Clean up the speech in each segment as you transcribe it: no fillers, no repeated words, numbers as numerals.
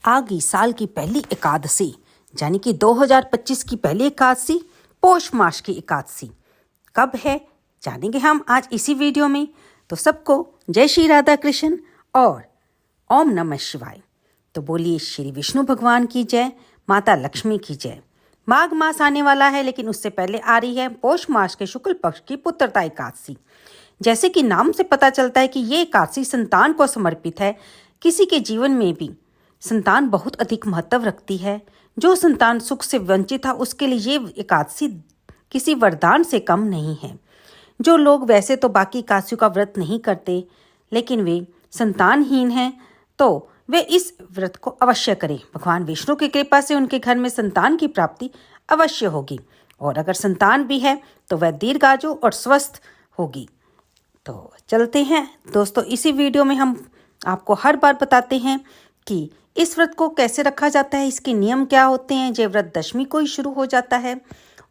आ गई साल की पहली एकादशी, यानी कि 2025 की पहली एकादशी, पौष मास की एकादशी कब है जानेंगे हम आज इसी वीडियो में। तो सबको जय श्री राधा कृष्ण और ओम नमः शिवाय। तो बोलिए श्री विष्णु भगवान की जय, माता लक्ष्मी की जय। माघ मास आने वाला है, लेकिन उससे पहले आ रही है पौष मास के शुक्ल पक्ष की पुत्रदा एकादशी। जैसे कि नाम से पता चलता है कि ये एकादशी संतान को समर्पित है। किसी के जीवन में भी संतान बहुत अधिक महत्व रखती है। जो संतान सुख से वंचित है उसके लिए ये एकादशी किसी वरदान से कम नहीं है। जो लोग वैसे तो बाकी एकादशियों का व्रत नहीं करते, लेकिन वे संतानहीन हैं, तो वे इस व्रत को अवश्य करें। भगवान विष्णु की कृपा से उनके घर में संतान की प्राप्ति अवश्य होगी, और अगर संतान भी है तो वह दीर्घायु और स्वस्थ होगी। तो चलते हैं दोस्तों, इसी वीडियो में हम आपको हर बार बताते हैं कि इस व्रत को कैसे रखा जाता है, इसके नियम क्या होते हैं। ये व्रत दशमी को ही शुरू हो जाता है।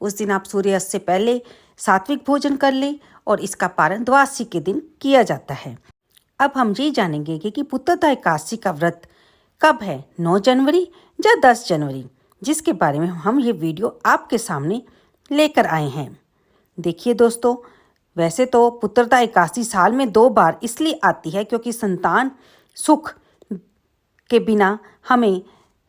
उस दिन आप सूर्यास्त से पहले सात्विक भोजन कर लें, और इसका पारण द्वादशी के दिन किया जाता है। अब हम ये जानेंगे कि पुत्रदा एकादशी का व्रत कब है, 9 जनवरी या 10 जनवरी, जिसके बारे में हम ये वीडियो आपके सामने लेकर आए हैं। देखिए दोस्तों, वैसे तो पुत्रदा एकादशी साल में 2 बार इसलिए आती है क्योंकि संतान सुख के बिना हमें,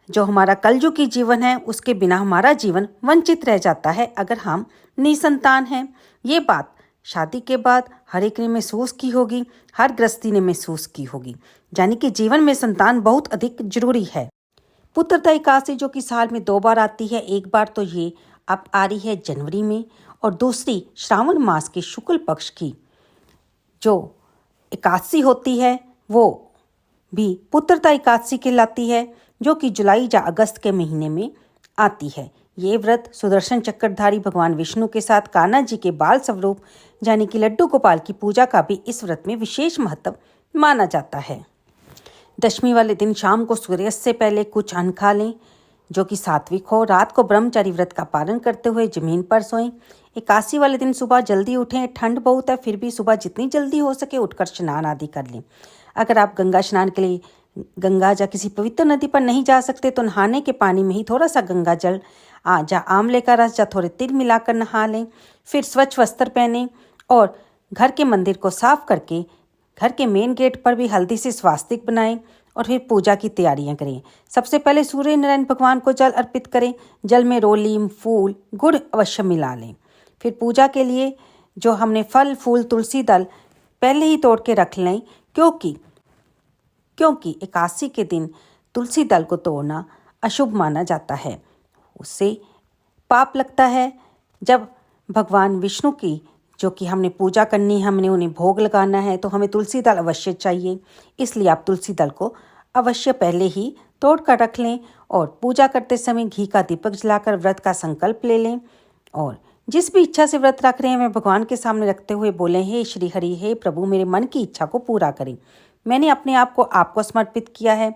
जो हमारा कलयुगी जीवन है उसके बिना हमारा जीवन वंचित रह जाता है अगर हम निसंतान हैं। ये बात शादी के बाद हर एक ने महसूस की होगी, हर गृहस्थी ने महसूस की होगी, यानी कि जीवन में संतान बहुत अधिक जरूरी है। पुत्रदा एकादशी जो कि साल में 2 बार आती है, एक बार तो ये अब आ रही है जनवरी में, और दूसरी श्रावण मास के शुक्ल पक्ष की जो एकादशी होती है वो भी पुत्रदा एकादशी कहलाती है, जो कि जुलाई या अगस्त के महीने में आती है। ये व्रत सुदर्शन चक्रधारी भगवान विष्णु के साथ कान्हा जी के बाल स्वरूप यानी कि लड्डू गोपाल की पूजा का भी इस व्रत में विशेष महत्व माना जाता है। दशमी वाले दिन शाम को सूर्यास्त से पहले कुछ अन्न खा लें जो कि सात्विक हो। रात को ब्रह्मचारी व्रत का पालन करते हुए जमीन पर सोएं। एकादशी वाले दिन सुबह जल्दी उठें। ठंड बहुत है, फिर भी सुबह जितनी जल्दी हो सके उठकर स्नान आदि कर लें। अगर आप गंगा स्नान के लिए गंगा या किसी पवित्र नदी पर नहीं जा सकते तो नहाने के पानी में ही थोड़ा सा गंगा जल या आंवले का रस या थोड़े तिल मिलाकर नहा लें। फिर स्वच्छ वस्त्र पहनें और घर के मंदिर को साफ करके घर के मेन गेट पर भी हल्दी से स्वास्तिक बनाएं और फिर पूजा की तैयारियां करें। सबसे पहले सूर्य नारायण भगवान को जल अर्पित करें। जल में रोली, फूल, गुड़ अवश्य मिला लें। फिर पूजा के लिए जो हमने फल, फूल, तुलसी दल पहले ही तोड़ के रख लें, क्योंकि एकादशी के दिन तुलसी दल को तोड़ना अशुभ माना जाता है। उससे पाप लगता है। जब भगवान विष्णु की जो कि हमने पूजा करनी है, हमने उन्हें भोग लगाना है, तो हमें तुलसी दल अवश्य चाहिए। इसलिए आप तुलसी दल को अवश्य पहले ही तोड़ कर रख लें और पूजा करते समय घी का दीपक जलाकर व्रत का संकल्प ले लें। और जिस भी इच्छा से व्रत रख रहे हैं, मैं भगवान के सामने रखते हुए बोलें, हे श्री हरि, हे प्रभु, मेरे मन की इच्छा को पूरा करें। मैंने अपने आप को आपको समर्पित किया है।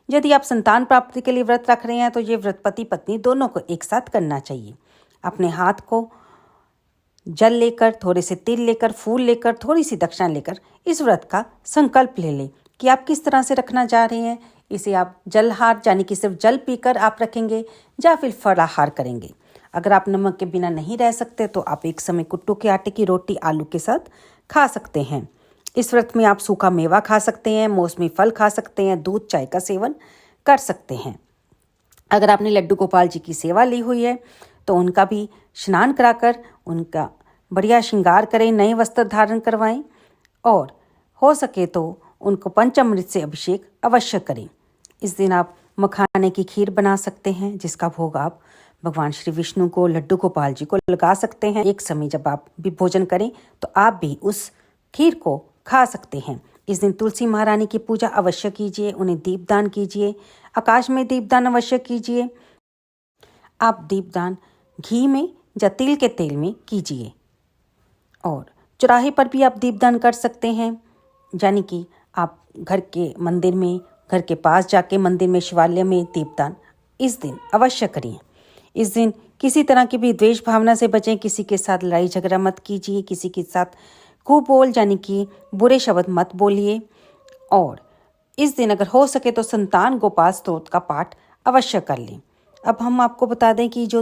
यदि आप संतान प्राप्ति के लिए व्रत रख रहे हैं तो ये व्रत पति पत्नी दोनों को एक साथ करना चाहिए। अपने हाथ को जल लेकर, थोड़े से तिल लेकर, फूल लेकर, थोड़ी सी दक्षिणा लेकर इस व्रत का संकल्प ले लें कि आप किस तरह से रखना चाह रहे हैं। इसे आप जलहार यानी कि सिर्फ जल पीकर आप रखेंगे या फिर फलाहार करेंगे। अगर आप नमक के बिना नहीं रह सकते तो आप एक समय कुट्टू के आटे की रोटी आलू के साथ खा सकते हैं। इस व्रत में आप सूखा मेवा खा सकते हैं, मौसमी फल खा सकते हैं, दूध चाय का सेवन कर सकते हैं। अगर आपने लड्डू गोपाल जी की सेवा ली हुई है तो उनका भी स्नान कराकर उनका बढ़िया श्रृंगार करें, नए वस्त्र धारण करवाएं और हो सके तो उनको पंचामृत से अभिषेक अवश्य करें। इस दिन आप मखाने की खीर बना सकते हैं, जिसका भोग आप भगवान श्री विष्णु को, लड्डू गोपाल जी को लगा सकते हैं। एक समय जब आप भी भोजन करें तो आप भी उस खीर को खा सकते हैं। इस दिन तुलसी महारानी की पूजा अवश्य कीजिए, उन्हें दीपदान कीजिए, आकाश में दीपदान अवश्य कीजिए। आप दीपदान घी में या तिल के तेल में कीजिए, और चौराहे पर भी आप दीपदान कर सकते हैं, यानी कि आप घर के मंदिर में, घर के पास जाके मंदिर में, शिवालय में दीपदान इस दिन अवश्य करिए। इस दिन किसी तरह की भी द्वेष भावना से बचें। किसी के साथ लड़ाई झगड़ा मत कीजिए, किसी के साथ कुबोल यानी कि बुरे शब्द मत बोलिए, और इस दिन अगर हो सके तो संतान गोपाल स्तोत्र का पाठ अवश्य कर लें। अब हम आपको बता दें कि जो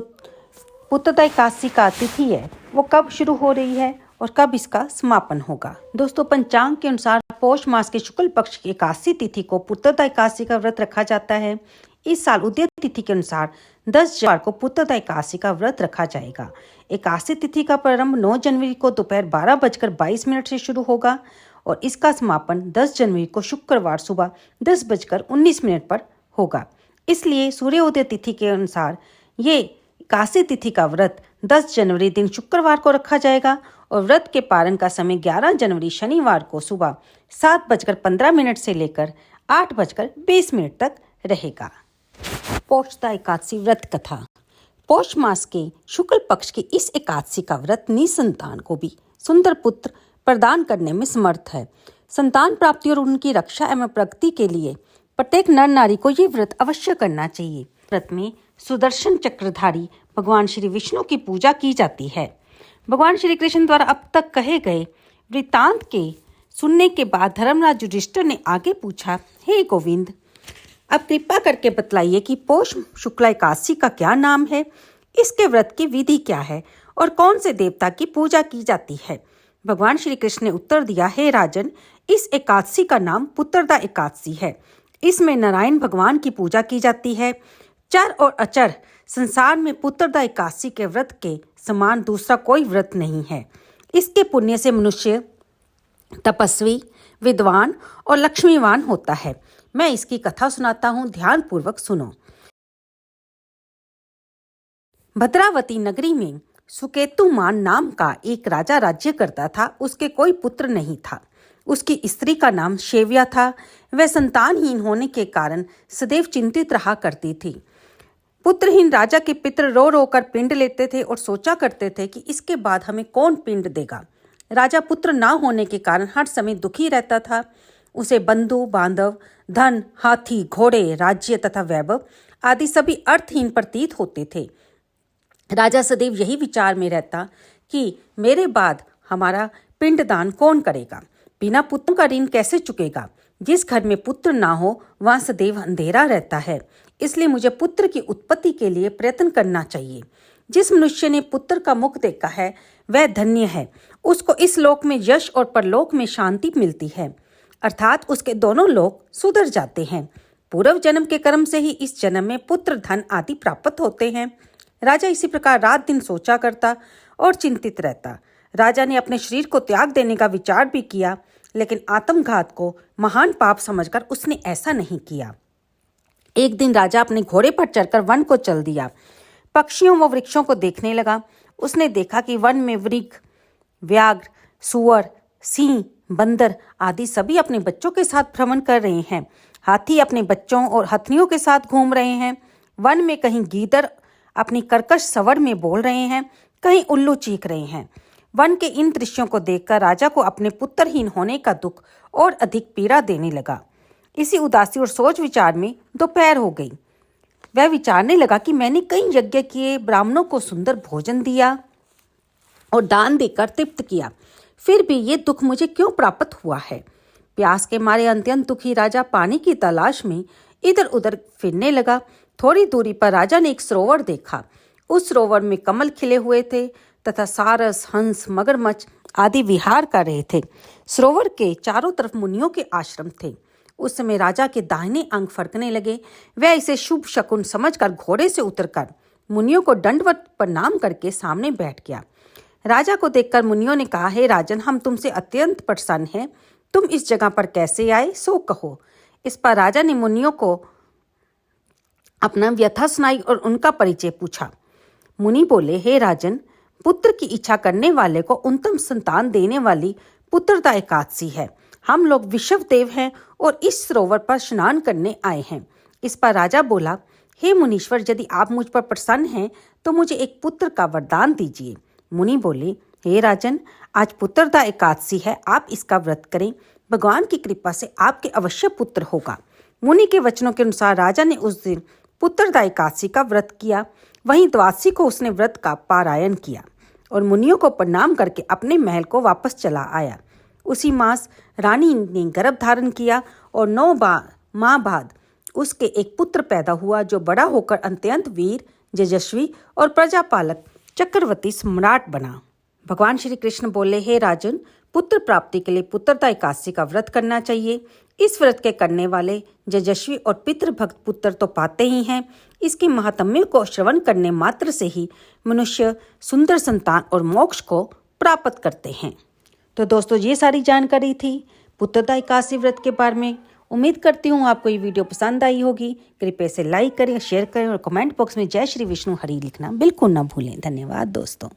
पुत्रदा एकादशी का तिथि है वो कब शुरू हो रही है और कब इसका समापन होगा। दोस्तों, पंचांग के अनुसार पौष मास के शुक्ल पक्ष की एकादशी तिथि को पुत्रदा एकादशी का व्रत रखा जाता है। इस साल उदय तिथि के अनुसार 10 जनवरी को पुत्रदा एकादशी का व्रत रखा जाएगा। एकादशी तिथि का प्रारंभ 9 जनवरी को दोपहर 12:22 से शुरू होगा और इसका समापन 10 जनवरी को शुक्रवार सुबह 10:19 पर होगा। इसलिए सूर्योदय तिथि के अनुसार ये एकादशी तिथि का व्रत 10 जनवरी दिन शुक्रवार को रखा जाएगा और व्रत के पारण का समय 11 जनवरी शनिवार को सुबह 7:15 से लेकर 8:20 तक रहेगा। पौषदा एकादशी व्रत कथा। पौष मास के शुक्ल पक्ष की इस एकादशी का व्रत निसंतान को भी सुंदर पुत्र प्रदान करने में समर्थ है। संतान प्राप्ति और उनकी रक्षा एवं प्रगति के लिए प्रत्येक नर नारी को ये व्रत अवश्य करना चाहिए। व्रत में सुदर्शन चक्रधारी भगवान श्री विष्णु की पूजा की जाती है। भगवान श्री कृष्ण द्वारा अब तक कहे गए वृत्तांत के सुनने के बाद धर्मराज युधिष्ठिर ने आगे पूछा, हे गोविंद, अब कृपा करके बतलाइए कि पौष शुक्ला एकादशी का क्या नाम है, इसके व्रत की विधि क्या है और कौन से देवता की पूजा की जाती है। भगवान श्री कृष्ण ने उत्तर दिया, हे राजन, इस एकादशी का नाम पुत्रदा एकादशी है। इसमें नारायण भगवान की पूजा की जाती है। चर और अचर संसार में पुत्रदा एकादशी के व्रत के समान दूसरा कोई व्रत नहीं है। इसके पुण्य से मनुष्य तपस्वी, विद्वान और लक्ष्मीवान होता है। मैं इसकी कथा सुनाता हूँ, ध्यान पूर्वक सुनो। भद्रावती नगरी में सुकेतुमान नाम का एक राजा राज्य करता था। उसके कोई पुत्र नहीं था। उसकी स्त्री का नाम शेव्या था। वह संतानहीन होने के कारण सदैव चिंतित रहा करती थी। पुत्रहीन राजा के पितर रो रो कर पिंड लेते थे और सोचा करते थे कि इसके बाद हमें कौन पिंड देगा। राजा पुत्र ना होने के कारण हर समय दुखी रहता था। उसे बंधु बांधव, धन, हाथी, घोड़े, राज्य तथा वैभव आदि सभी अर्थहीन प्रतीत होते थे। राजा सदैव यही विचार में रहता कि मेरे बाद हमारा पिंडदान कौन करेगा, बिना पुत्रों का ऋण कैसे चुकेगा। जिस घर में पुत्र ना हो वहाँ सदैव अंधेरा रहता है। इसलिए मुझे पुत्र की उत्पत्ति के लिए प्रयत्न करना चाहिए। जिस मनुष्य ने पुत्र का मुख देखा है वह धन्य है। उसको इस लोक में यश और परलोक में शांति मिलती है, अर्थात उसके दोनों लोक सुधर जाते हैं। पूर्व जन्म के कर्म से ही इस जन्म में पुत्र, धन आदि प्राप्त होते हैं। राजा इसी प्रकार रात दिन सोचा करता और चिंतित रहता। राजा ने अपने शरीर को त्याग देने का विचार भी किया, लेकिन आत्मघात को महान पाप समझकर उसने ऐसा नहीं किया। एक दिन राजा अपने घोड़े पर चढ़कर वन को चल दिया। पक्षियों व वृक्षों को देखने लगा। उसने देखा कि वन में मृग, व्याघ्र, सुअर, सिंह, बंदर आदि सभी अपने बच्चों के साथ भ्रमण कर रहे हैं। हाथी अपने बच्चों और हथनियों के साथ घूम रहे हैं। वन में कहीं गीदड़ अपनी कर्कश स्वर में बोल रहे हैं, कहीं उल्लू चीख रहे हैं। वन के इन दृश्यों को देखकर राजा को अपने पुत्रहीन होने का दुख और अधिक पीड़ा देने लगा। इसी उदासी और सोच विचार में दोपहर हो गई। वह विचारने लगा कि मैंने कई यज्ञ किए, ब्राह्मणों को सुंदर भोजन दिया और दान देकर तृप्त किया, फिर भी ये दुख मुझे क्यों प्राप्त हुआ है। प्यास के मारे अत्यंत दुखी राजा पानी की तलाश में इधर उधर फिरने लगा। थोड़ी दूरी पर राजा ने एक सरोवर देखा। उस सरोवर में कमल खिले हुए थे तथा सारस, हंस, मगरमच्छ आदि विहार कर रहे थे। सरोवर के चारों तरफ मुनियों के आश्रम थे। उस समय राजा के दाहिने अंग फड़कने लगे। वह इसे शुभ शकुन समझकर घोड़े से उतरकर मुनियों को दंडवत प्रणाम करके सामने बैठ गया। राजा को देखकर मुनियों ने कहा, हे राजन, हम तुमसे अत्यंत प्रसन्न हैं। तुम इस जगह पर कैसे आए सो कहो। इस पर राजा ने मुनियों को अपना व्यथा सुनाई और उनका परिचय पूछा। मुनि बोले, हे राजन, पुत्र की इच्छा करने वाले को उत्तम संतान देने वाली पुत्रदा एकादशी है। हम लोग विश्व देव हैं और इस सरोवर पर स्नान करने आए हैं। इस पर राजा बोला, हे मुनीश्वर, यदि आप मुझ पर प्रसन्न हैं तो मुझे एक पुत्र का वरदान दीजिए। मुनि बोले, हे राजन, आज पुत्रदा एकादशी है, आप इसका व्रत करें। भगवान की कृपा से आपके अवश्य पुत्र होगा। मुनि के वचनों के अनुसार राजा ने उस दिन पुत्रदा एकादशी का व्रत किया। वहीं द्वादशी को उसने व्रत का पारायण किया और मुनियों को प्रणाम करके अपने महल को वापस चला आया। उसी मास रानी ने गर्भ धारण किया और 9 माह बाद उसके एक पुत्र पैदा हुआ जो बड़ा होकर अत्यंत वीर, तेजस्वी और प्रजापालक चक्रवर्ती सम्राट बना। भगवान श्री कृष्ण बोले, हे राजन, पुत्र प्राप्ति के लिए पुत्रदा एकादशी का व्रत करना चाहिए। इस व्रत के करने वाले तेजस्वी और पितृभक्त पुत्र तो पाते ही हैं, इसके महात्म्य को श्रवण करने मात्र से ही मनुष्य सुंदर संतान और मोक्ष को प्राप्त करते हैं। तो दोस्तों, ये सारी जानकारी थी पुत्रदा एकादशी व्रत के बारे में। उम्मीद करती हूँ आपको ये वीडियो पसंद आई होगी। कृपया इसे लाइक करें, शेयर करें और कमेंट बॉक्स में जय श्री विष्णु हरि लिखना बिल्कुल ना भूलें। धन्यवाद दोस्तों।